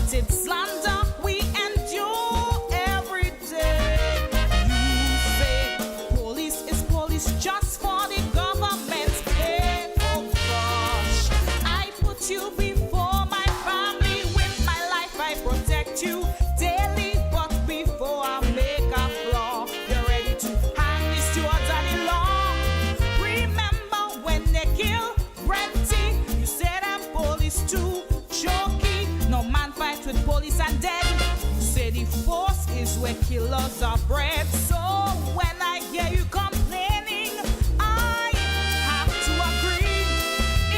unwarranted slander we endure every day. You say police is police just for the government's pay. Oh gosh, I put you before my family. With my life I protect you daily. But before I make a flaw, you're ready to hang the stewards of the law. Remember when they kill Brenty, you said I'm police too choky. No man fight with police and dead. You say the force is where killers are bred. So when I hear you complaining, I have to agree.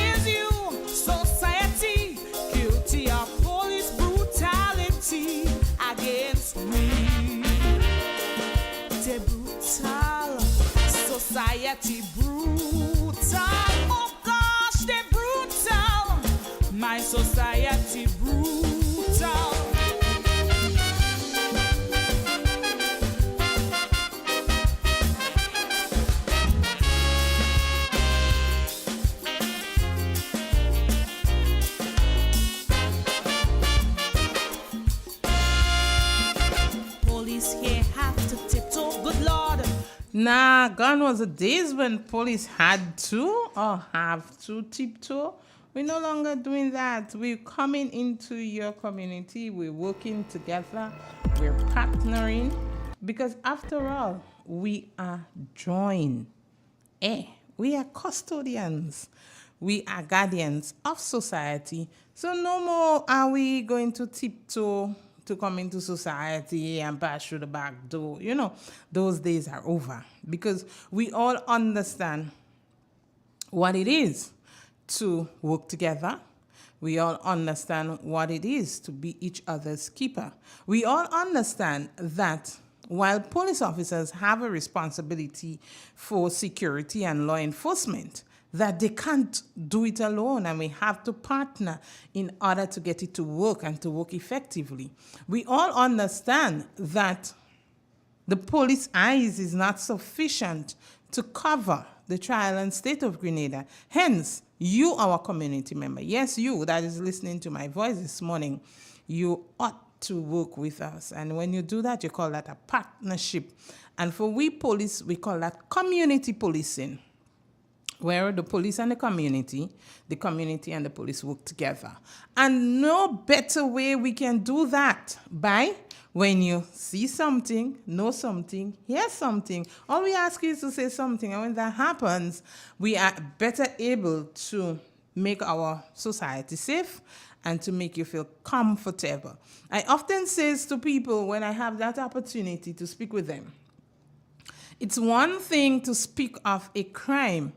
Is you society guilty of police brutality against me? The brutal society brutal. Oh gosh, they brutal. My society brutal. Police here have to tiptoe, good Lord. Nah, gone was the days when police had to or have to tiptoe. We're no longer doing that. We're coming into your community. We're working together. We're partnering. Because after all, we are joined. We are custodians. We are guardians of society. So no more are we going to tiptoe to come into society and pass through the back door. You know, those days are over. Because we all understand what it is to work together. We all understand what it is to be each other's keeper. We all understand that while police officers have a responsibility for security and law enforcement, that they can't do it alone and we have to partner in order to get it to work and to work effectively. We all understand that the police eyes is not sufficient to cover the trial and state of Grenada. Hence, you, our community member, yes, you that is listening to my voice this morning, you ought to work with us. And when you do that, you call that a partnership. And for we police, we call that community policing, where the police and the community and the police work together. And no better way we can do that by when you see something, know something, hear something, all we ask you is to say something. And when that happens, we are better able to make our society safe and to make you feel comfortable. I often say to people when I have that opportunity to speak with them, it's one thing to speak of a crime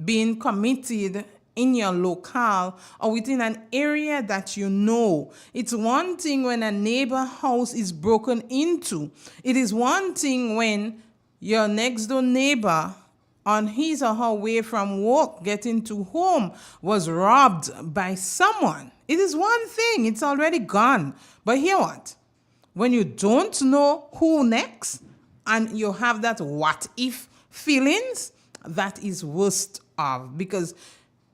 being committed in your locale or within an area that you know. It's one thing when a neighbor house is broken into. It is one thing when your next door neighbor on his or her way from work getting to home was robbed by someone. It is one thing. It's already gone. But hear what? When you don't know who next and you have that what if feelings, that is worst of, because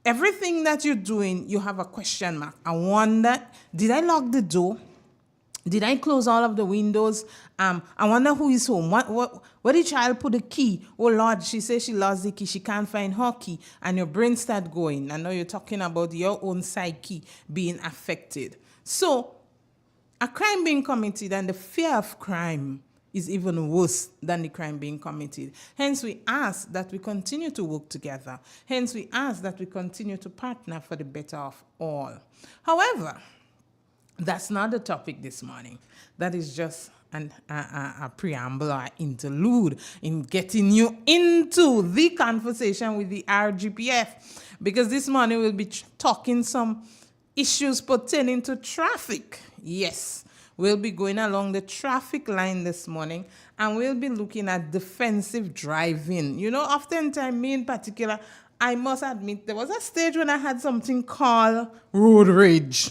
everything that you're doing, you have a question mark. I wonder, did I lock the door? Did I close all of the windows? I wonder who is home. What did child put the key? Oh Lord, she says she lost the key. She can't find her key. And your brain start going. I know you're talking about your own psyche being affected. So a crime being committed and the fear of crime is even worse than the crime being committed. Hence, we ask that we continue to work together. Hence, we ask that we continue to partner for the better of all. However, that's not the topic this morning. That is just a preamble or interlude in getting you into the conversation with the RGPF. Because this morning we'll be talking some issues pertaining to traffic. Yes. We'll be going along the traffic line this morning and we'll be looking at defensive driving. You know, oftentimes, me in particular, I must admit, there was a stage when I had something called road rage.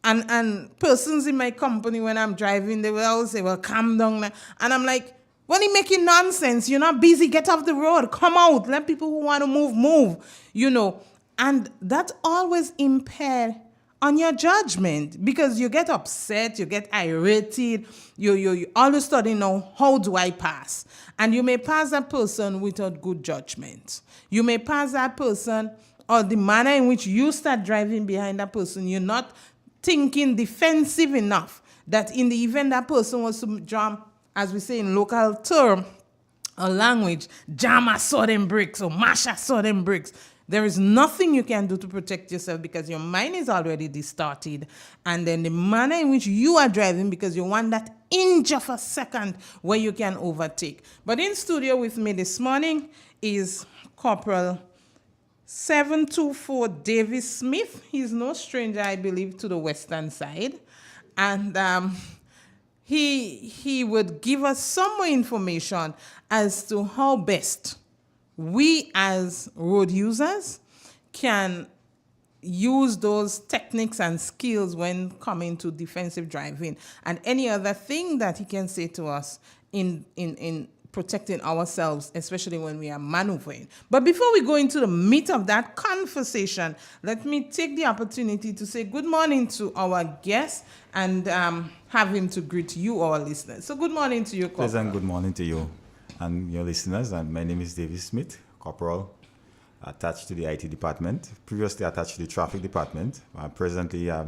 And persons in my company, when I'm driving, they will always say, well, calm down. And I'm like, when you making nonsense, you're not busy, get off the road, come out, let people who want to move, you know. And that always impaired on your judgment, because you get upset, you get irritated, you all of a sudden know, how do I pass? And you may pass that person without good judgment. You may pass that person, or the manner in which you start driving behind that person, you're not thinking defensive enough that in the event that person was to jump, as we say in local term or language, jam a sudden brakes or mash a sudden brakes. There is nothing you can do to protect yourself because your mind is already distorted. And then the manner in which you are driving, because you want that inch of a second where you can overtake. But in studio with me this morning is Corporal 724 Davis Smith. He's no stranger, I believe, to the western side. And he would give us some more information as to how best we as road users can use those techniques and skills when coming to defensive driving, and any other thing that he can say to us in protecting ourselves, especially when we are maneuvering. But before we go into the meat of that conversation, let me take the opportunity to say good morning to our guest and have him to greet you, our listeners. So good morning to you, Corporal. Pleasant good morning to you and your listeners. And my name is Davis Smith, Corporal, attached to the IT department, previously attached to the traffic department. Presently at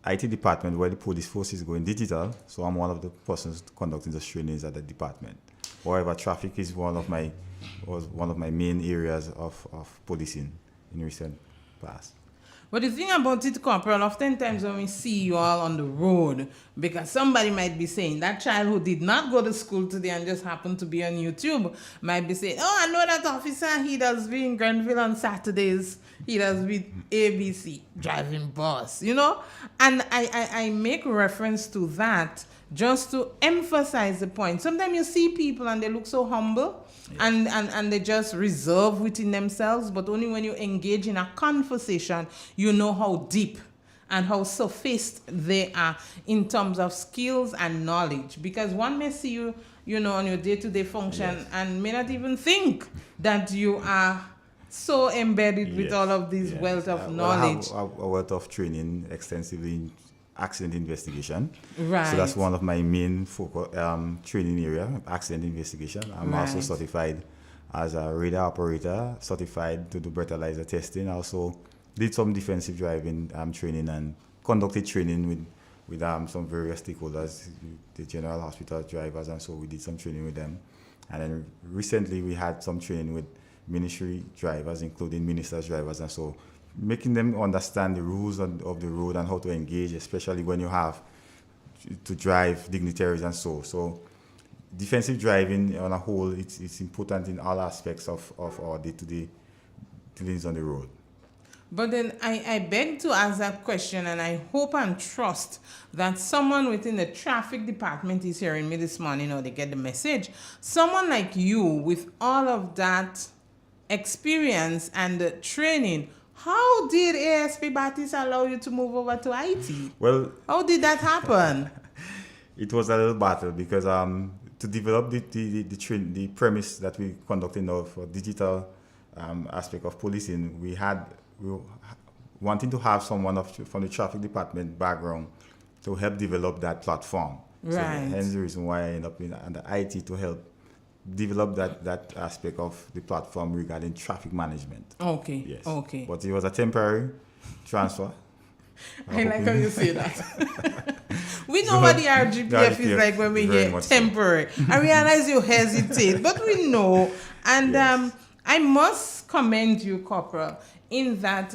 IT department, where the police force is going digital, so I'm one of the persons conducting the trainings at the department. However, traffic is one of my main areas of policing in recent past. But the thing about it, Corporal, oftentimes when we see you all on the road, because somebody might be saying, that child who did not go to school today and just happened to be on YouTube might be saying, oh, I know that officer, he does be in Grenville on Saturdays, he does be ABC, driving bus, you know? And I make reference to that just to emphasize the point. Sometimes you see people and they look so humble, yes, and they just reserve within themselves, but only when you engage in a conversation, you know how deep and how sophisticated they are in terms of skills and knowledge. Because one may see you, on your day-to-day function, yes, and may not even think that you are so embedded, yes, with all of this, yes, wealth of knowledge. I have a wealth of training extensively in accident investigation. Right. So that's one of my main training area, accident investigation. I'm right. also certified as a radar operator, certified to do breathalyzer testing. I also did some defensive driving training and conducted training with some various stakeholders, the general hospital drivers, and so we did some training with them. And then recently we had some training with ministry drivers, including ministers' drivers, and so making them understand the rules of the road and how to engage, especially when you have to drive dignitaries and so. So defensive driving on a whole, it's important in all aspects of our day-to-day dealings on the road. But then I beg to ask that question, and I hope and trust that someone within the traffic department is hearing me this morning, or they get the message. Someone like you with all of that experience and training, how did ASP Baptist allow you to move over to IT? Well, how did that happen? It was a little battle because to develop the premise that we conducted now for digital aspect of policing, we were wanting to have someone from the traffic department background to help develop that platform. Right. So hence the reason why I ended up in the IT to help develop that aspect of the platform regarding traffic management. Okay. Yes. Okay. But it was a temporary transfer. I like how you say that. We know what the RGPF is like when we hear temporary. So. I realize you hesitate, but we know. And yes, I must commend you, Corporal, in that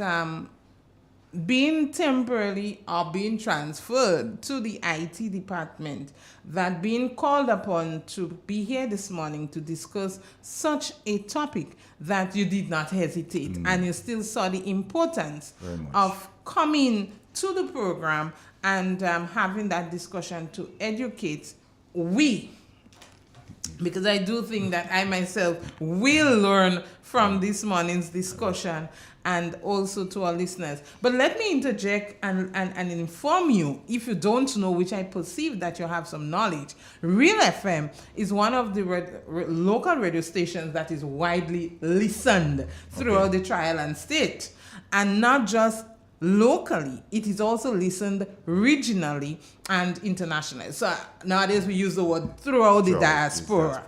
being temporarily or being transferred to the IT department, that being called upon to be here this morning to discuss such a topic, that you did not hesitate and you still saw the importance of coming to the program and having that discussion to educate because I do think that I myself will learn from this morning's discussion, and also to our listeners. But let me interject and inform you, if you don't know, which I perceive that you have some knowledge, Real FM is one of the local radio stations that is widely listened throughout the Tri-Island state. And not just locally, it is also listened regionally and internationally. So nowadays we use the word throughout the diaspora.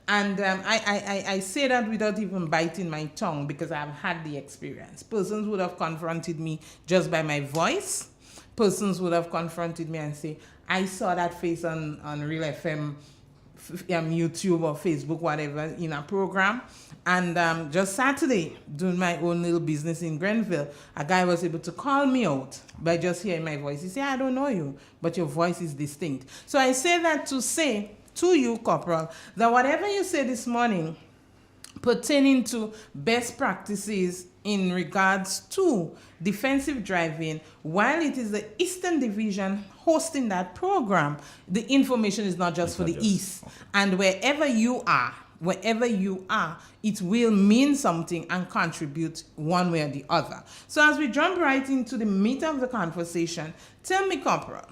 And I say that without even biting my tongue because I've had the experience. Persons would have confronted me just by my voice. Persons would have confronted me and say, I saw that face on Real FM, YouTube or Facebook, whatever, in a program. And just Saturday, doing my own little business in Grenville, a guy was able to call me out by just hearing my voice. He said, I don't know you, but your voice is distinct. So I say that to say to you, Corporal, that whatever you say this morning pertaining to best practices in regards to defensive driving, while it is the Eastern Division hosting that program, the information is not just for the East. Okay. And wherever you are, it will mean something and contribute one way or the other. So as we jump right into the meat of the conversation, tell me, Corporal,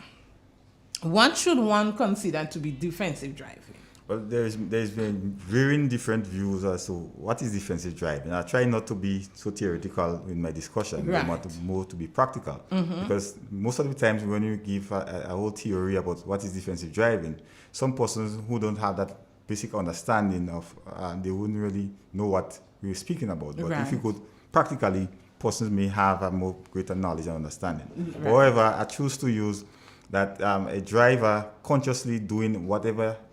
what should one consider to be defensive driving? Well, there's been varying different views as to what is defensive driving. I try not to be so theoretical in my discussion, right. but more to be practical. Because most of the times when you give a whole theory about what is defensive driving, some persons who don't have that basic understanding of, they wouldn't really know what we're speaking about. But if you could practically, persons may have a more greater knowledge and understanding. Right. However, I choose to use that a driver consciously doing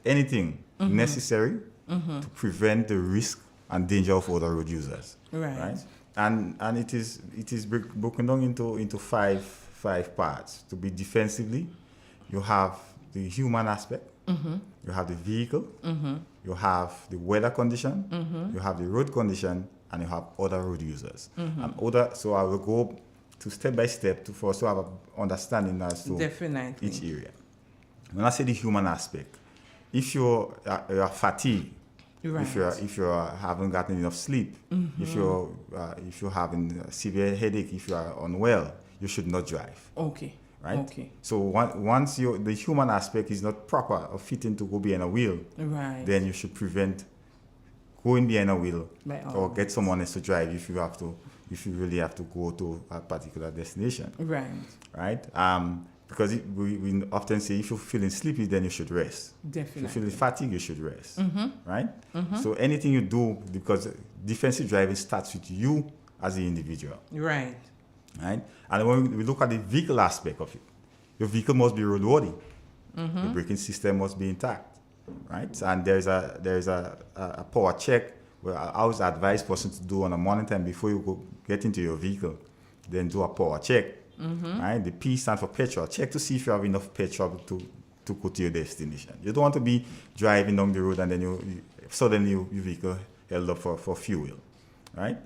anything necessary to prevent the risk and danger of other road users. Right? And it is broken down into five parts. To be defensively, you have the human aspect, you have the vehicle, you have the weather condition, you have the road condition, and you have other road users. So I will go to step by step for us to have an understanding as to each area. When I say the human aspect, if you're fatigued, if you haven't gotten enough sleep, if you're having a severe headache, if you are unwell, you should not drive. Okay. Right. Okay. So once the human aspect is not proper or fitting to go behind a wheel, then you should prevent going behind a wheel or get someone else to drive if you really have to go to a particular destination. Right? Because we often say if you're feeling sleepy, then you should rest. Definitely. If you're feeling fatigued, you should rest. Right? So anything you do, because defensive driving starts with you as the individual. Right? And when we look at the vehicle aspect of it, your vehicle must be roadworthy. The braking system must be intact. Right? And there's a power check where I always advise person to do on a morning time before you go get into your vehicle. Then do a power check. Right? The P stands for petrol. Check to see if you have enough petrol to go to your destination. You don't want to be driving down the road and then suddenly your vehicle held up for fuel. Right?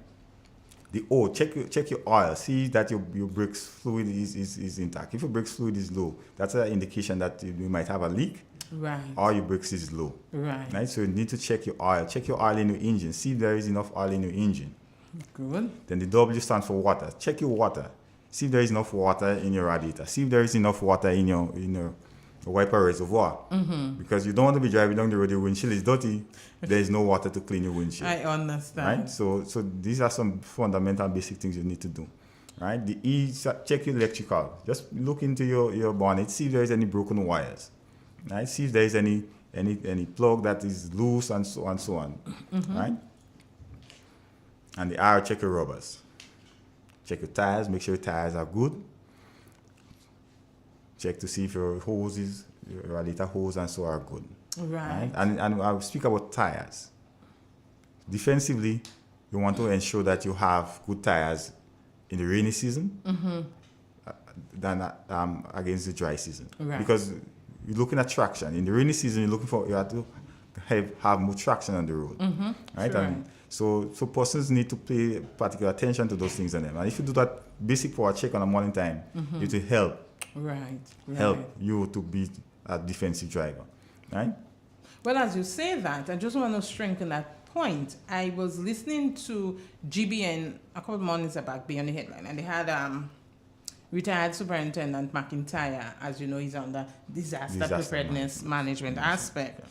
The O, check your oil. See that your brakes fluid is intact. If your brakes fluid is low, that's an indication that you might have a leak. Right. Or your brakes is low. Right. So you need to check your oil. Check your oil in your engine. See if there is enough oil in your engine. Good. Then the W stands for water. Check your water. See if there is enough water in your radiator. See if there is enough water in your wiper reservoir. Because you don't want to be driving down the road, your windshield is dirty. There is no water to clean your windshield. I understand. Right? So these are some fundamental basic things you need to do. Right? The E, check your electrical. Just look into your bonnet. See if there is any broken wires. Right? See if there is any plug that is loose and so on. Right? And the R, check your rubbers. Check your tires. Make sure your tires are good. Check to see if your hoses, your radiator hose and so are good. Right? And I'll speak about tires. Defensively, you want to ensure that you have good tires in the rainy season than against the dry season. Right. Because you're looking at traction. In the rainy season, you have to have more traction on the road. Right? Sure. And so persons need to pay particular attention to those things on them. And if you do that basic power check on a morning time, it will help. Help you to be a defensive driver. Right? Well, as you say that, I just want to strengthen that point. I was listening to GBN a couple of mornings back, be on the headline, and they had retired Superintendent McIntyre. As you know, he's on the disaster preparedness management aspect. Yeah.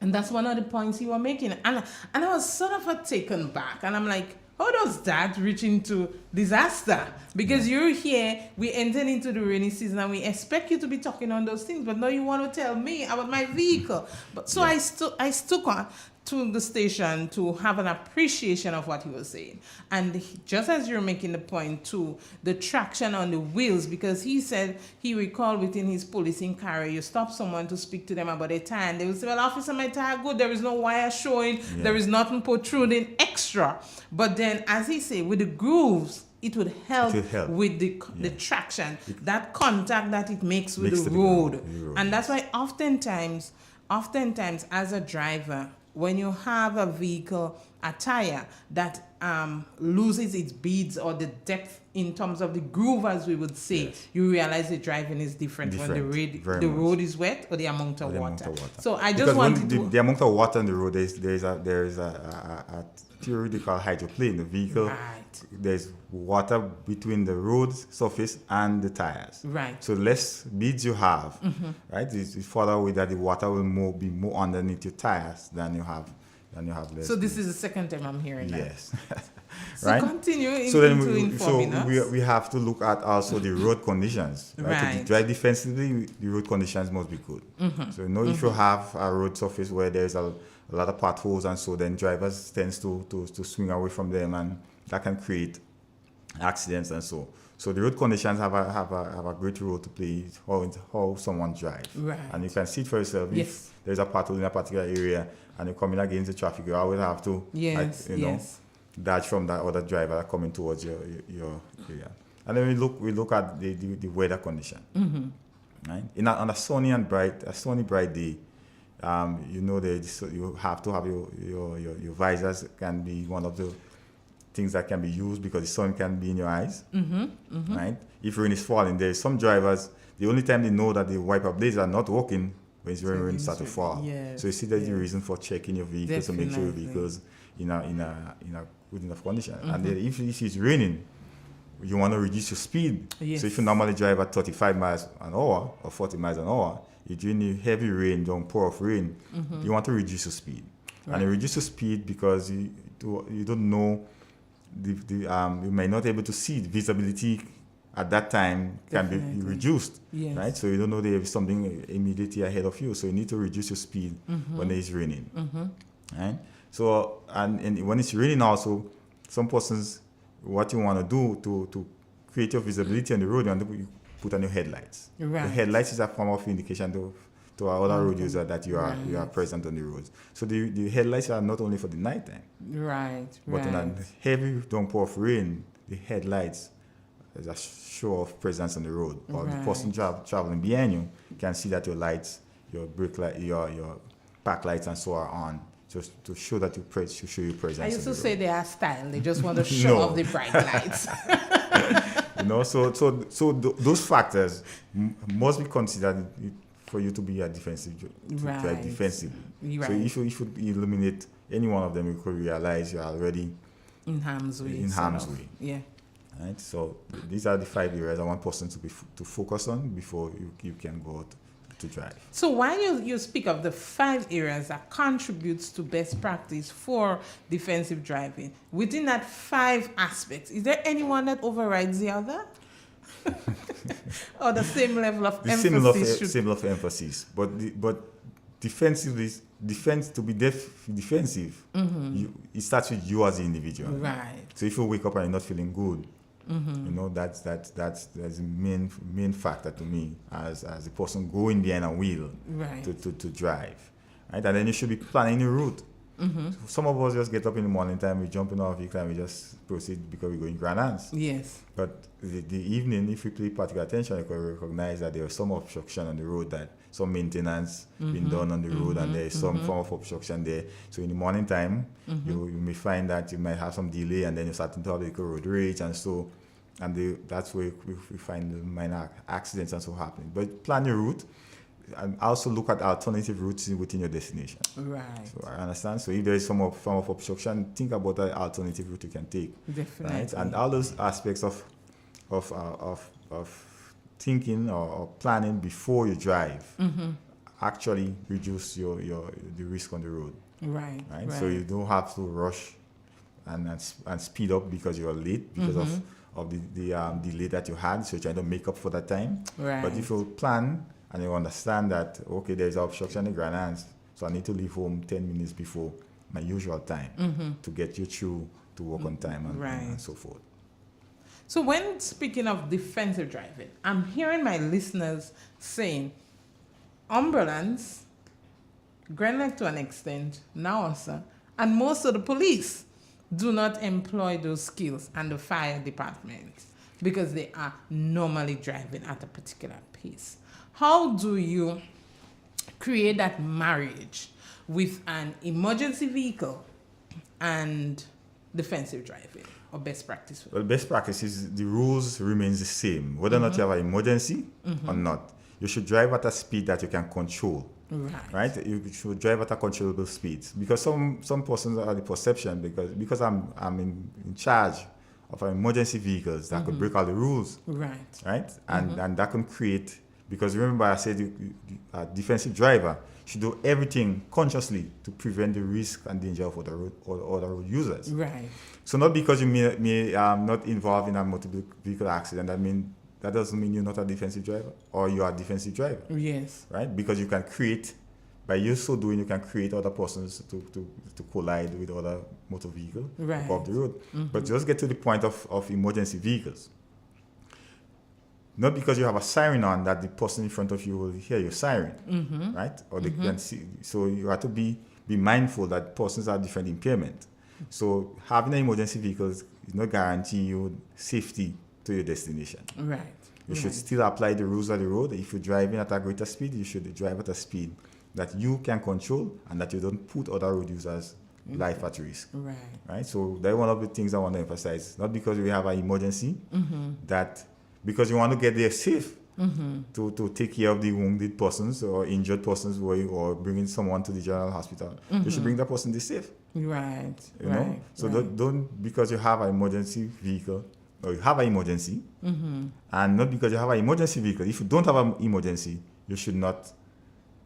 And that's one of the points he was making. And I was sort of taken back. And I'm like, How does that reach into disaster? Because you're here, we entered into the rainy season and we expect you to be talking on those things, but now you want to tell me about my vehicle. But so I stuck on to the station to have an appreciation of what he was saying. And just as you're making the point too, the traction on the wheels, because he said he recalled within his policing career, you stop someone to speak to them about a tire and they will say, well, officer, my tire good, there is no wire showing, there is nothing protruding extra. But then, as he said, with the grooves, it would help, with the traction, that contact that it makes with the road. And that's why oftentimes as a driver, when you have a vehicle, a tire that loses its beads or the depth in terms of the groove, as we would say, you realize the driving is different when the road is wet or the amount of water. So I just wanted to... The amount of water on the road, there is a theoretical hydroplane. The vehicle, there's water between the road surface and the tires. Right. So less beads you have, right? It's further away that the water will be more underneath your tires than you have less. So this is the second time I'm hearing that. Yes. So right? continue informing us. We have to look at also the road conditions. Right? To drive defensively, the road conditions must be good. So if you have a road surface where there's a lot of potholes and so, then drivers tends to swing away from them, and that can create accidents and so. So the road conditions have a great role to play how someone drives. Right. And you can see it for yourself. If there's a pothole in a particular area and you're coming against the traffic, you always have to dodge from that other driver coming towards your area. And then we look at the weather condition. Right? On a sunny bright day, you have to have your visors can be one of the things that can be used because the sun can be in your eyes. Right? If rain is falling, there's some drivers, the only time they know that the wiper blades are not working when rain starts to fall. So you see that's the reason for checking your vehicle to make sure your vehicle is in a good enough condition. And then if it's raining, you want to reduce your speed. So if you normally drive at 35 miles an hour or 40 miles an hour, if you're in the heavy rain, downpour of rain, you want to reduce your speed. And you reduce your speed because you don't know, you may not be able to see the visibility at that time can be reduced, right? So you don't know there is something immediately ahead of you. So you need to reduce your speed when it's raining, right? So and when it's raining also, some persons, what you want to do to create your visibility on the road, you put on your headlights. The headlights is a form of indication to our other road users that you are present on the roads. So the headlights are not only for the night time. But in a heavy downpour of rain, the headlights is a show of presence on the road. Or the person traveling behind you can see that your lights, your brake light, your park lights and so are on. Just to show that to show your presence. I used to say they are style. They just want to show off the bright lights. So those factors must be considered for you to be a defensive, drive defensively. So if you eliminate any one of them, you could realize you're already in harm's way. Right. So these are the 5 areas I want person to focus on before you can go out to drive. So while you speak of the 5 areas that contributes to best practice for defensive driving, within that 5 aspects, is there anyone that overrides the other? Or the same level of emphasis? Same level of emphasis. But defensive, to be defensive, it starts with you as an individual. Right. So if you wake up and you're not feeling good, that's the main factor to me as a person going behind a wheel to drive, right? And then you should be planning your route. Some of us just get up in the morning time, we jump in our vehicle and we just proceed because we're going grand hands. But the evening, if we pay particular attention, you can recognize that there is some obstruction on the road, that some maintenance being done on the road, and there is some form of obstruction there. So in the morning time, you may find that you might have some delay, and then you're starting to have the road rage, and so, that's where we find the minor accidents and so happening. But plan your route, and also look at alternative routes within your destination. So I understand. So if there is some form of obstruction, think about the alternative route you can take. Definitely. Right? And all those aspects of thinking or planning before you drive actually reduce the risk on the road. Right. So you don't have to rush and speed up because you're late because of the delay that you had. So you're trying to make up for that time. Right. But if you plan and you understand that, okay, there's an obstruction in the Grand Anse, so I need to leave home 10 minutes before my usual time to get you through to work on time and so forth. So when speaking of defensive driving, I'm hearing my listeners saying ambulance, Grenlock to an extent, now also, and most of the police do not employ those skills, and the fire department, because they are normally driving at a particular pace. How do you create that marriage with an emergency vehicle and defensive driving, or best practice? Well, best practice is the rules remains the same. Whether or not you have an emergency or not, you should drive at a speed that you can control. Right? You should drive at a controllable speed. Because some persons are the perception, because I'm in charge of emergency vehicles that could break all the rules. Right? And that can create, because remember I said a defensive driver should do everything consciously to prevent the risk and danger of other road users. Right. So not because you may not involved in a motor vehicle accident, that doesn't mean you're not a defensive driver or you are a defensive driver. Yes. Right? Because you can create, by you so doing, you can create other persons to collide with other motor vehicles off the road. But just get to the point of emergency vehicles. Not because you have a siren on that the person in front of you will hear your siren, right? Or they can see. So you have to be mindful that persons have different impairment. So having an emergency vehicle is not guarantee you safety to your destination. Right. You should still apply the rules of the road. If you're driving at a greater speed, you should drive at a speed that you can control and that you don't put other road users' life at risk. Right. So that's one of the things I want to emphasize. Not because we have an emergency, that because you want to get there safe to take care of the wounded persons or injured persons or bringing someone to the general hospital. You should bring that person there safe. Right. You know? So don't because you have an emergency vehicle or you have an emergency, and not because you have an emergency vehicle. If you don't have an emergency, you should not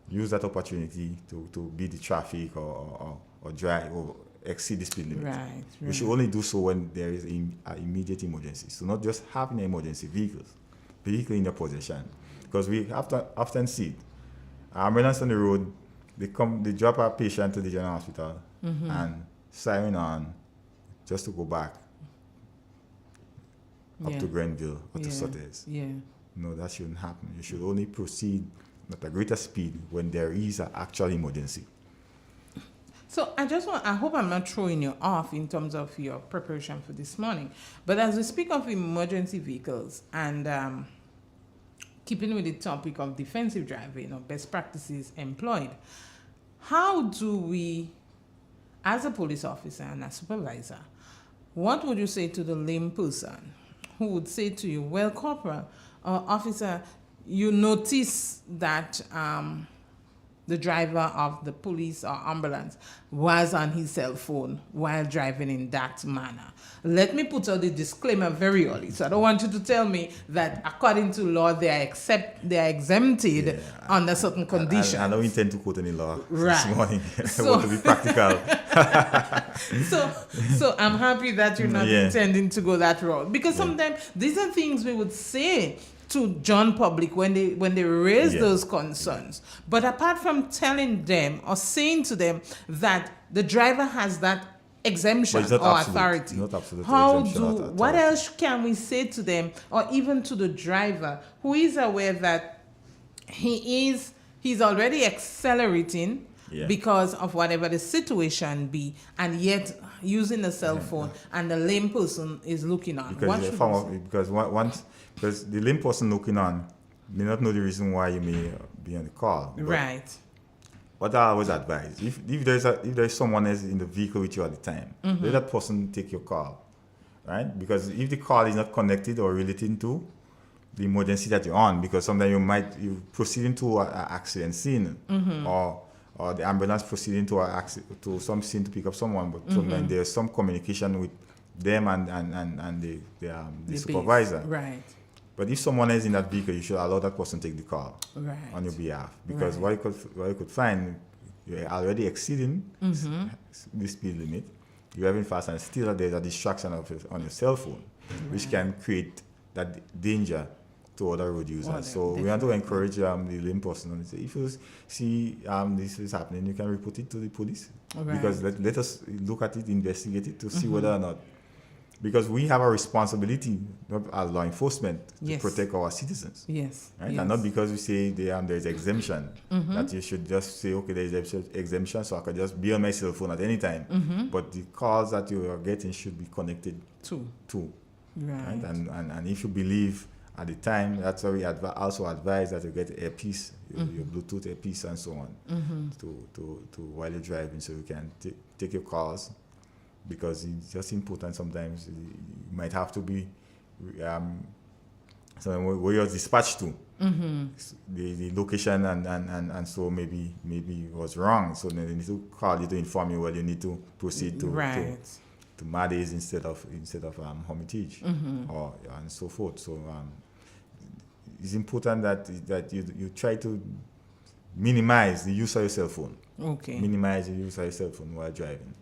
use that opportunity to beat the traffic or drive or exceed the speed limit. Right. You should only do so when there is an immediate emergency. So not just having emergency vehicle in your possession. Because we often see ambulance on the road, they drop a patient to the general hospital and siren on just to go back up to Grenville or to Sotters. No, that shouldn't happen. You should only proceed at a greater speed when there is an actual emergency. So I hope I'm not throwing you off in terms of your preparation for this morning. But as we speak of emergency vehicles and keeping with the topic of defensive driving or best practices employed, how do we, as a police officer and a supervisor, what would you say to the lame person who would say to you, well, corporal or officer, you notice that the driver of the police or ambulance was on his cell phone while driving in that manner. Let me put out the disclaimer very early. So I don't want you to tell me that according to law they are exempted under certain conditions. I don't intend to quote any law this morning. I want to be practical. So I'm happy that you're not intending to go that route, because sometimes these are things we would say to John public when they raise those concerns. But apart from telling them or saying to them that the driver has that exemption or authority, what else can we say to them, or even to the driver who is aware that he's already accelerating because of whatever the situation be, and yet using the cell phone and the lame person is looking on? Because the lame person looking on may not know the reason why you may be on the call. Right. What I always advise, if there's someone else in the vehicle with you at the time, let that person take your call, right? Because if the call is not connected or relating to the emergency that you're on, because sometimes you proceeding to an accident scene, or the ambulance proceeding to some scene to pick up someone, but sometimes there's some communication with them and the supervisor. Right. But if someone is in that vehicle, you should allow that person to take the call on your behalf. Because what you could find, you're already exceeding the speed limit. you're driving fast and still there's a distraction on your cell phone, which can create that danger to other road users. So we want to encourage the lane person and say, if you see this is happening, you can report it to the police. Because let us look at it, investigate it to see whether or not, because we have a responsibility as law enforcement to protect our citizens. Yes. Right? And not because we say there's exemption, that you should just say, okay, there's exemption, so I can just be on my cell phone at any time. But the calls that you are getting should be connected to. Right? And if you believe at the time, that's why we also advise that you get earpiece, your Bluetooth earpiece and so on, to while you're driving, so you can take your calls, because it's just important. Sometimes you might have to be where you're dispatched to, the location and so maybe was wrong, so they need to call you to inform you whether you need to proceed to Maddies instead of Hermitage, or and so forth. So it's important that you try to minimize the use of your cell phone. Minimize the use of your cell phone while driving,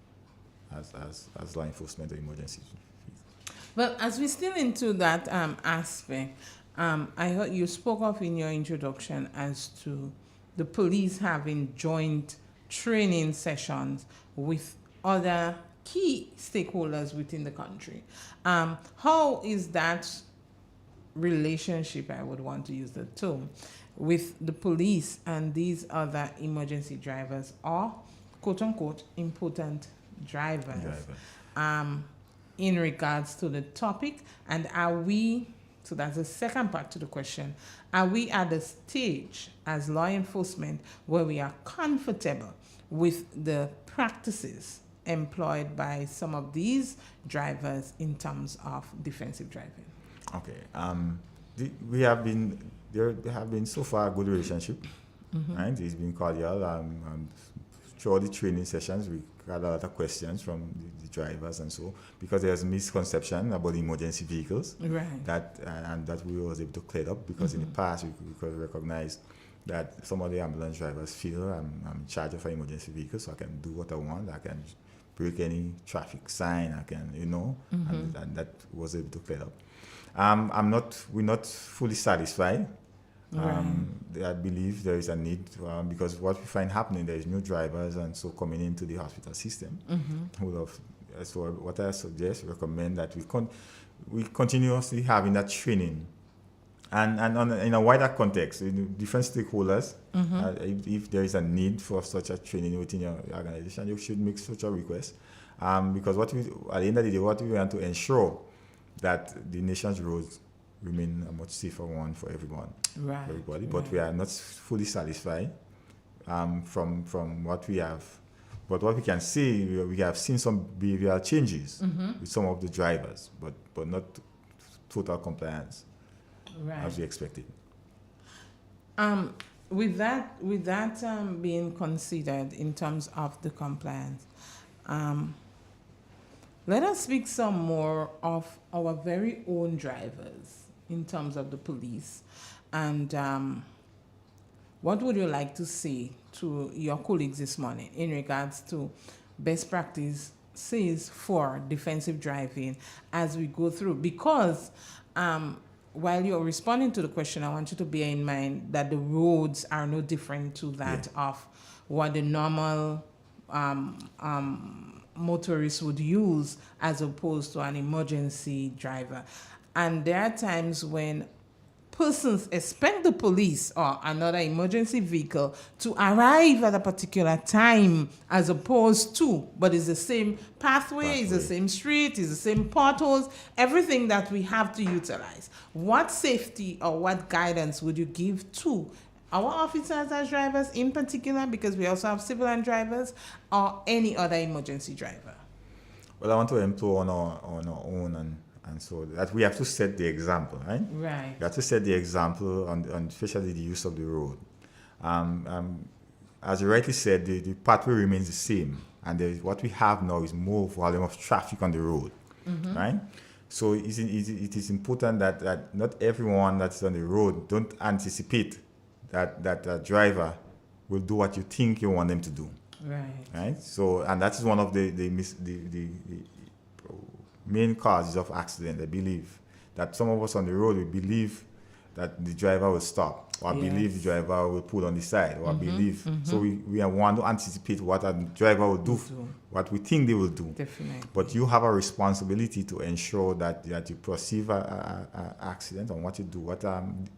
as law enforcement or emergency. Well, as we're still into that aspect, I heard you spoke of in your introduction as to the police having joint training sessions with other key stakeholders within the country. How is that relationship, I would want to use the term, with the police and these other emergency drivers, or quote-unquote important drivers, in regards to the topic? And are we, so that's the second part to the question, are we at a stage as law enforcement where we are comfortable with the practices employed by some of these drivers in terms of defensive driving? Okay. There have been so far a good relationship, right? It's been cordial. Throughout the training sessions, we had a lot of questions from the drivers and so, because there's misconception about the emergency vehicles, that we was able to clear up, because in the past we could recognize that some of the ambulance drivers feel I'm in charge of an emergency vehicle, so I can do what I want. I can break any traffic sign. I can, and that was able to clear up. We're not fully satisfied. I believe there is a need, because what we find happening, there is new drivers and so coming into the hospital system. So what I recommend that we continuously having that training, and in a wider context, different stakeholders. If there is a need for such a training within your organization, you should make such a request, because at the end of the day, what we want to ensure that the nation's roads remain a much safer one for everybody. But we are not fully satisfied from what we have. But what we can see, we have seen some behavioral changes with some of the drivers, but not total compliance as we expected. With that being considered in terms of the compliance, let us speak some more of our very own drivers in terms of the police. And what would you like to say to your colleagues this morning in regards to best practices for defensive driving as we go through? Because while you're responding to the question, I want you to bear in mind that the roads are no different to that of what the normal motorists would use as opposed to an emergency driver. And there are times when persons expect the police or another emergency vehicle to arrive at a particular time as opposed to, but it's the same pathway, it's the same street, it's the same potholes, everything that we have to utilize. What safety or what guidance would you give to our officers as drivers in particular, because we also have civilian drivers, or any other emergency driver? Well, I want to implore on our own, and so that we have to set the example, right? Right. We have to set the example on especially the use of the road. As you rightly said, the pathway remains the same, and what we have now is more volume of traffic on the road, right? So it is important that not everyone that's on the road don't anticipate that a driver will do what you think you want them to do. Right. So, and that is one of the main causes of accident. I believe that some of us on the road, we believe that the driver will stop, or believe the driver will pull on the side, or believe. So we want to anticipate what a driver will do, what we think they will do. Definitely. But you have a responsibility to ensure that you perceive an accident, and what you do, what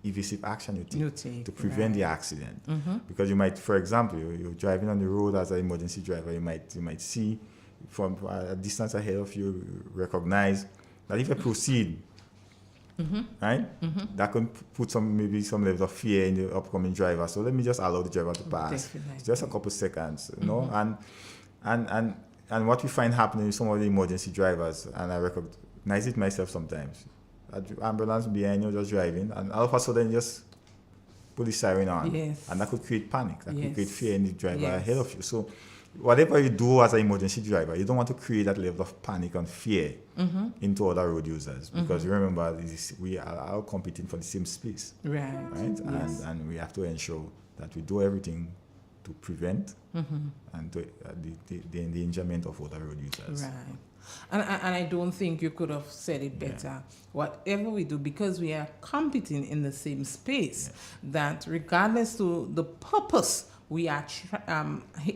evasive action you take to prevent the accident. Because you might, for example, you're driving on the road as an emergency driver, you might see from a distance ahead of you, recognize that if you proceed, right, that can put maybe some level of fear in the upcoming driver. So let me just allow the driver to pass. Definitely. Just a couple seconds, you know, and what we find happening with some of the emergency drivers, and I recognize it myself sometimes. Ambulance behind you just driving, and all of a sudden just put the siren on, and that could create panic. That could create fear in the driver ahead of you. So whatever you do as an emergency driver, you don't want to create that level of panic and fear into other road users, because remember, we are all competing for the same space, right? And we have to ensure that we do everything to prevent and to, the endangerment of other road users. Right. And I don't think you could have said it better. Whatever we do, because we are competing in the same space, that regardless to the purpose we are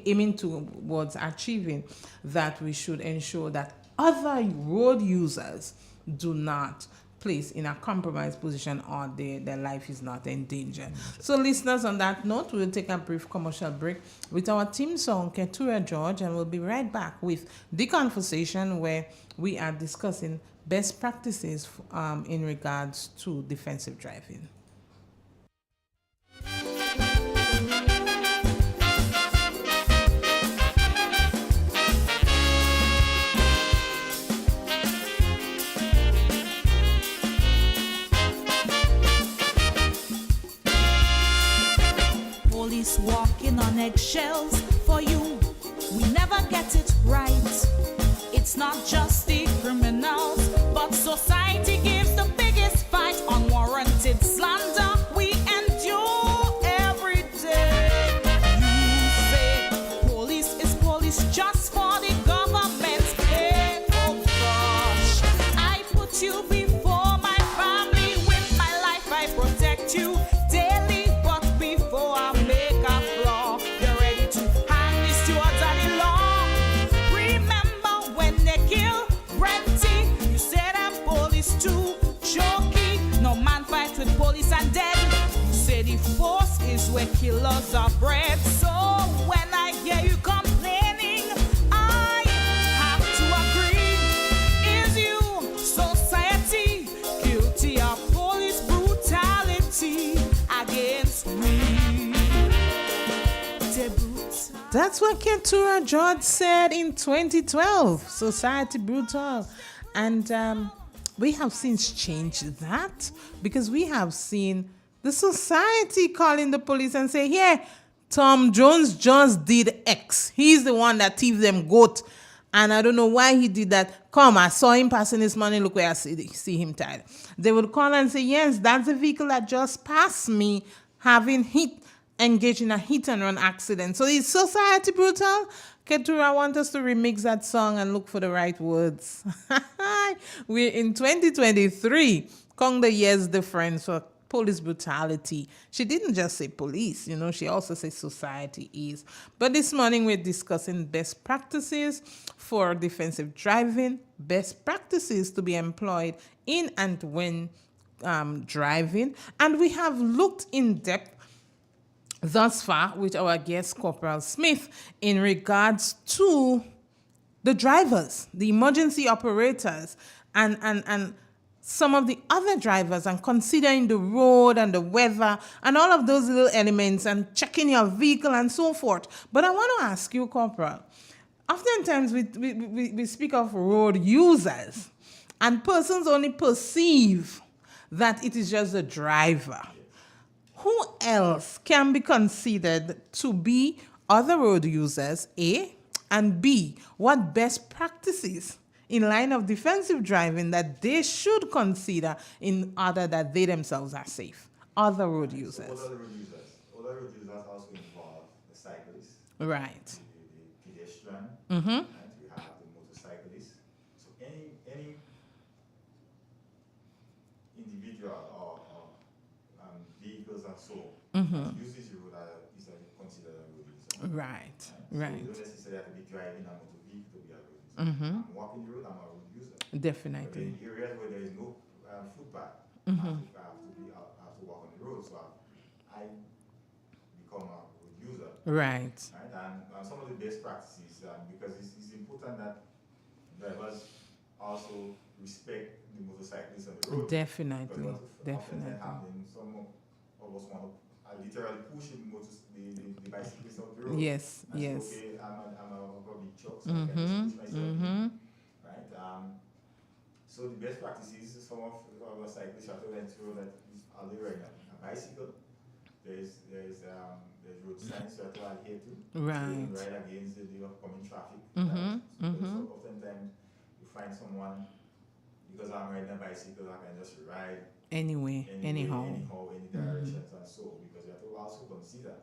aiming towards achieving, that we should ensure that other road users do not place in a compromised position, or their life is not in danger. So listeners, on that note, we'll take a brief commercial break with our theme song, Keturah George, and we'll be right back with the conversation where we are discussing best practices in regards to defensive driving. Police walking on eggshells for you. We never get it right. It's not just the criminals, but society gives the biggest fight. Unwarranted slander we endure every day. You say police is police just for the government's pay. Oh gosh, I put you before my family. With my life I protect you daily, but before I make a flaw, you're ready to hang the stewards of the law. Remember when they kill Brenty, you said I'm police too jokey. No man fights with police and dead. You say the force is where killers are bred. So when I hear you complaining, I have to agree. Is you society guilty of police brutality against me? That's what Keturah George said in 2012. Society brutal. And we have since changed that, because we have seen the society calling the police and say, yeah, Tom Jones just did X. He's the one that thieved them goat. And I don't know why he did that. Come, I saw him passing this morning. Look where I see him tied. They would call and say, yes, that's the vehicle that just passed me, engaged in a hit and run accident. So is society brutal? Keturah, I want us to remix that song and look for the right words. We're in 2023. Kong the year's difference for police brutality. She didn't just say police, she also said society is. But this morning we're discussing best practices for defensive driving, best practices to be employed in and when driving. And we have looked in depth thus far with our guest, Corporal Smith, in regards to the drivers, the emergency operators, and some of the other drivers, and considering the road and the weather and all of those little elements, and checking your vehicle and so forth. But I want to ask you, Corporal, oftentimes we speak of road users, and persons only perceive that it is just the driver. Who else can be considered to be other road users, A, and B, what best practices in line of defensive driving that they should consider in order that they themselves are safe? Other road users. Other road users also involve the cyclists. Right. The pedestrian, Mm-hmm. and we have the motorcyclist. So any individual or vehicles and so that uses the road is considered a road user. Right. So Right. you don't necessarily have to be driving a motor vehicle to be a road user. Mm-hmm. I'm walking the road, I'm a road user. But Definitely. in areas where there is no footpath, Mm-hmm. I have to walk on the road. So I become a road user. Right. Right? And some of the best practices, because it's important that drivers also respect the motorcyclists on the road. Definitely. Because what Definitely. often happens, some of us want to literally push the bicyclist off the road. Yes. And Yes. say, okay, I'm a public truck, so I can just push myself in. Right? So the best practices, some of our cyclists have to learn to know that are they riding a bicycle? There's road signs you have to adhere to. Right. So you ride against the upcoming traffic. Mm-hmm. So oftentimes you find someone, because I'm riding a bicycle, I can just ride Anyway, anyhow. any directions and so, because you have to also consider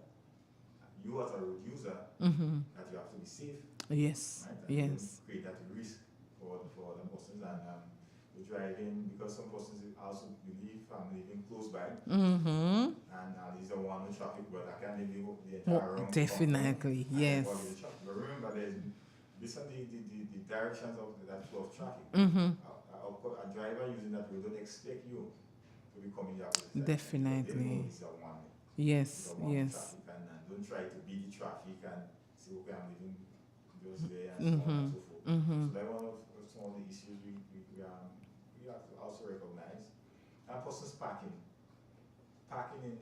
you as a road user Mm-hmm. that you have to be safe. Yes. Right? And you Yes. don't create that risk for the persons and the driving, because some persons also believe I'm living close by Mm-hmm. and these are one way traffic, but I can't live the entire Well, round. definitely. Yes. But remember, based on the directions of that flow of traffic, Mm-hmm. a driver using that road don't expect you to be coming the opposite side. Definitely. They know it's a one way. Yes. It's a one way Yes. traffic, and don't try to beat the traffic and say, okay, I'm living just there and so on and so forth. Mm-hmm. So that's one of some of the issues we have to also recognize. And persons parking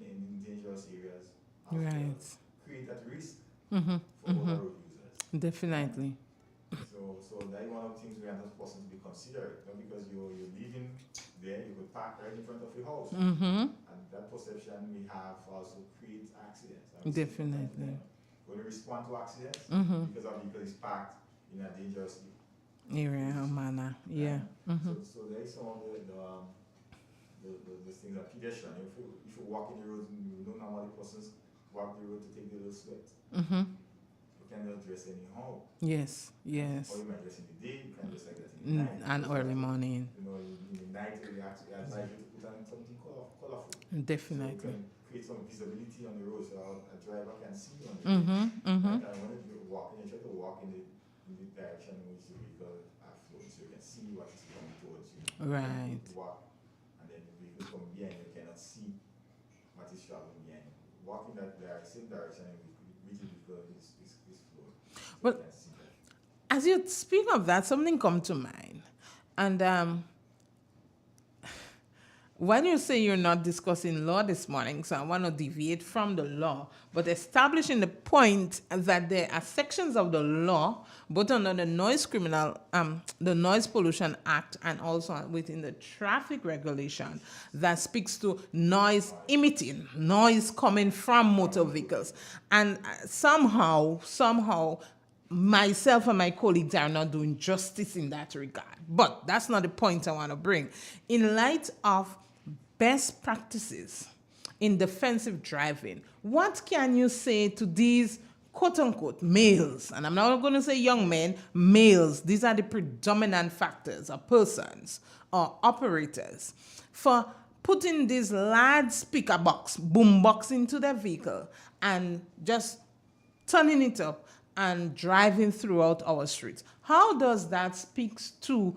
in dangerous areas also Right. create that risk Mm-hmm. for other road users. Definitely. So that is one of the things we have as persons to be considerate. Not because you're living there, you could park right in front of your house. Mm-hmm. And that perception we have also creates accidents. And we see Definitely. when we respond to accidents, Mm-hmm. because our vehicle is parked in a dangerous Area or manner. Yeah. Mm-hmm. So there is some of the things that pedestrian. If you walk in the road, you know normally persons walk the road to take the little sweat. Mm-hmm. You cannot dress anyhow. Yes. Yes. Or you might dress in the day, you can dress like that in the night. And early morning. You know, in the night you have to advise you to put on something colorful. So Definitely. you can create some visibility on the road so a driver can see you on the road. Mm-hmm. Mm-hmm. And when you're walking, you try to walk in the direction in which the vehicle are flowing, so you can see what is coming towards you. Right. You walk, and then the vehicle coming behind you cannot see what is traveling behind you. Walk in that same direction in which the vehicle is flowing. So Well, you can see that. As you speak of that, something come to mind. And when you say you're not discussing law this morning, so I want to deviate from the law, but establishing the point that there are sections of the law, both under the the Noise Pollution Act and also within the traffic regulation, that speaks to noise emitting, noise coming from motor vehicles. And somehow, myself and my colleagues are not doing justice in that regard. But that's not the point I want to bring. In light of best practices in defensive driving, what can you say to these quote-unquote males, and I'm not going to say young men, males, these are the predominant factors, or persons, or operators, for putting this large speaker box, boom box into their vehicle and just turning it up and driving throughout our streets? How does that speak to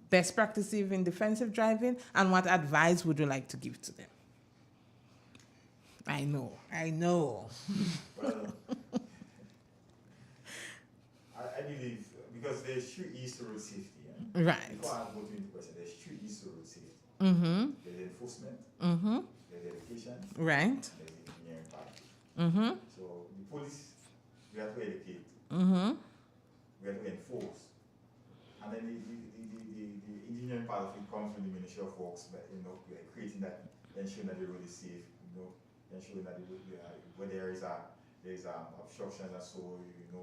best practices in defensive driving, and what advice would you like to give to them? I know. Well, I believe, because there's three E's to road safety. Right. Before I go to the question, there's three E's to road safety. Mm-hmm. There's enforcement, Mm-hmm. there's education, Right. and there's engineering part. Mm-hmm. So the police, we have to educate, Mm-hmm. we have to enforce. And then the engineering part of it comes from the Ministry of Works, but like creating that, ensuring that the road is safe, ensuring that where there is obstructions and so,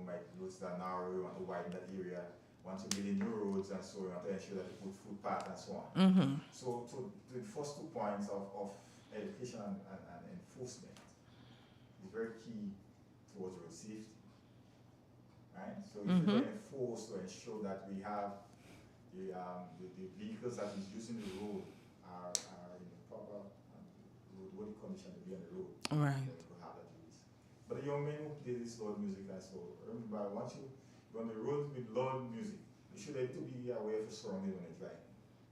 my roads are narrow, we want to widen that area, want to build in new roads and so, we want to ensure that we put footpath and so on. Mm-hmm. So the first 2 points of education and enforcement is very key towards road safety. right? So if we enforce to ensure that we have the vehicles that is using the road are in the proper road condition to be on the road. Right. To have that use. But the young men who play this loud music as well, remember once you're on the road with loud music, you should be able to be aware of your surroundings when you're driving.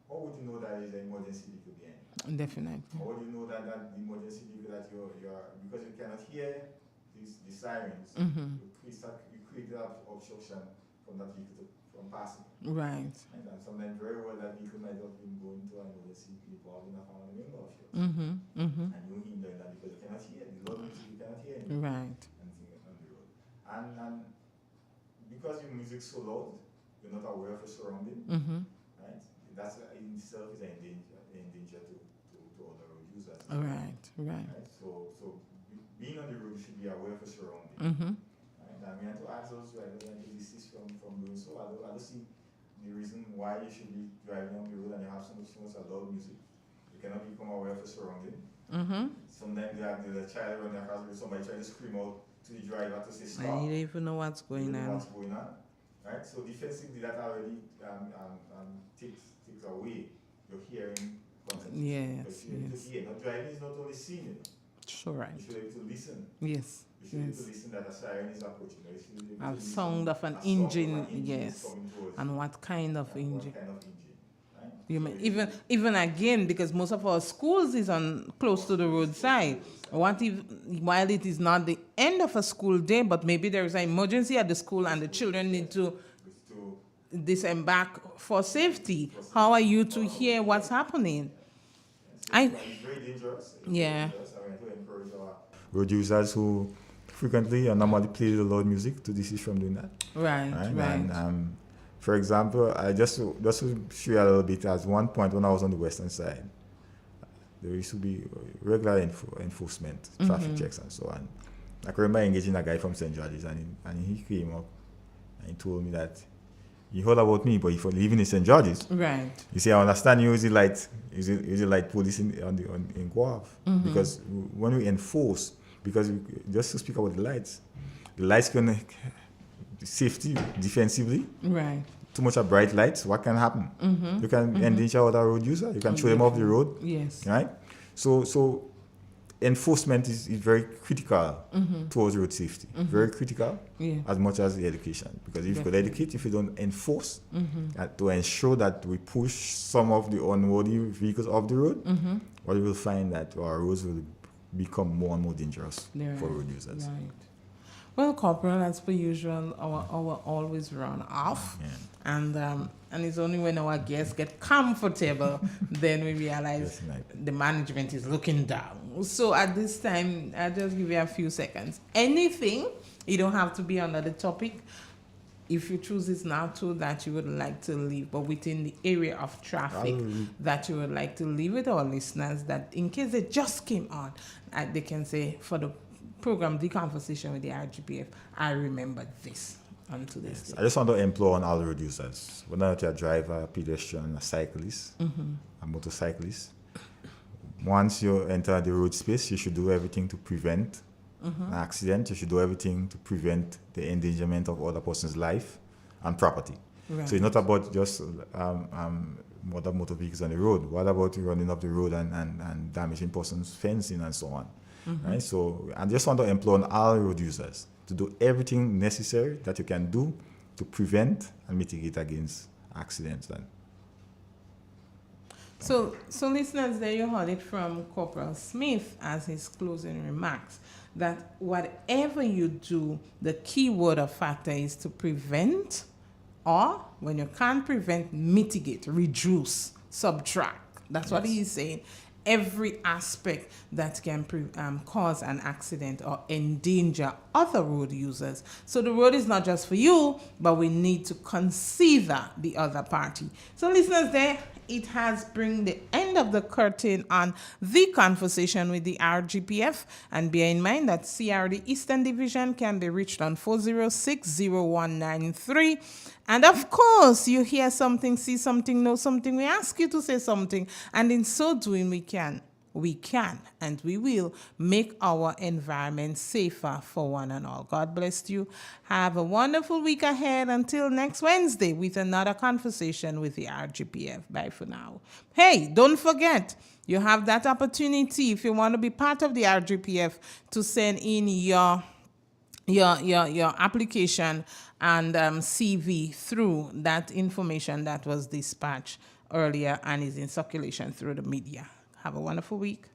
How would you know that is an emergency vehicle behind? Definitely. How would you know that the emergency vehicle that you're because you cannot hear the sirens, you create that obstruction from that vehicle from passing. Right. And sometimes very well that vehicle might have been going to an emergency involved in a family member of yours. And you hinder that because you cannot hear the loud music, you cannot hear anything. Right. And things on the road. And because your music's so loud, you're not aware of your surrounding, right? That's in itself is a danger to other road users. Right. So being on the road, you should be aware of your surrounding. Right? And we have to ask those drivers and to desist from doing so. I don't see the reason why you should be driving on the road and you have so much loud music. You cannot become aware of your surrounding. Sometimes there's a child running across the road, somebody trying to scream out to the driver to say stop. You don't even know what's going on. Right? So defensively that already takes away your hearing content. Yes. To hear. Not driving is not only seeing it. Sure, right. You should be able to listen. Yes. You should be able to listen that a siren is approaching. You should be able to Sound of an a engine, sound of an engine is yes. coming towards you. And what kind of engine? What kind of engine, right? You So may, even again, because most of our schools is on close to the roadside. What if, while it is not the end of a school day, but maybe there is an emergency at the school and the children need to disembark for safety? How are you to hear what's happening? it's very dangerous. Yeah. Dangerous. I mean, to encourage our road users who frequently or normally play the loud music to desist from doing that. Right. And, for example, I just to show you a little bit. At one point when I was on the western side, there used to be regular enforcement, traffic checks and so on. I can remember engaging a guy from St. George's and he came up and he told me that he heard about me, but if you're living in St. George's, Right. you see, I understand you use the light police in Guav. Because when we enforce, just to speak about the lights can safety defensively. Right. Too much of bright lights, what can happen? You can endanger other road user. You can throw them off the road. Yes. Right? So enforcement is very critical towards road safety. Very critical, as much as the education. Because if you could educate, if you don't enforce, to ensure that we push some of the unworthy vehicles off the road, what you will find that our roads will become more and more dangerous for road users. Right. Well, Corporal, as per usual, our hour always run off. Yeah. And it's only when our guests get comfortable then we realize Yes, the management is looking down. So at this time, I'll just give you a few seconds. Anything, you don't have to be under the topic. If you choose this now too that you would like to leave, but within the area of traffic that you would like to leave with our listeners, that in case they just came on, they can say for the program, The Conversation with the RGPF, I remember this unto this day. I just want to implore on all road users, whether you're a driver, a pedestrian, a cyclist, a motorcyclist, once you enter the road space, you should do everything to prevent an accident. You should do everything to prevent the endangerment of other person's life and property. Right. So it's not about just motor vehicles on the road. What about running up the road and damaging person's fencing and so on? Right? So I just want to implore on all road users to do everything necessary that you can do to prevent and mitigate against accidents. So listeners, there you heard it from Corporal Smith as his closing remarks, that whatever you do, the key word or factor is to prevent, or when you can't prevent, mitigate, reduce, subtract. That's what he's saying. Every aspect that can cause an accident or endanger other road users. So the road is not just for you, but we need to consider the other party. So listeners, there it has bring the end of the curtain on The Conversation with the RGPF. And bear in mind that CRD Eastern Division can be reached on 406-0193. And of course, you hear something, see something, know something, we ask you to say something. And in so doing, we can we can and we will make our environment safer for one and all. God bless you. Have a wonderful week ahead until next Wednesday with another conversation with the RGPF. Bye for now. Hey, don't forget, you have that opportunity if you want to be part of the RGPF to send in your application and CV through that information that was dispatched earlier and is in circulation through the media. Have a wonderful week.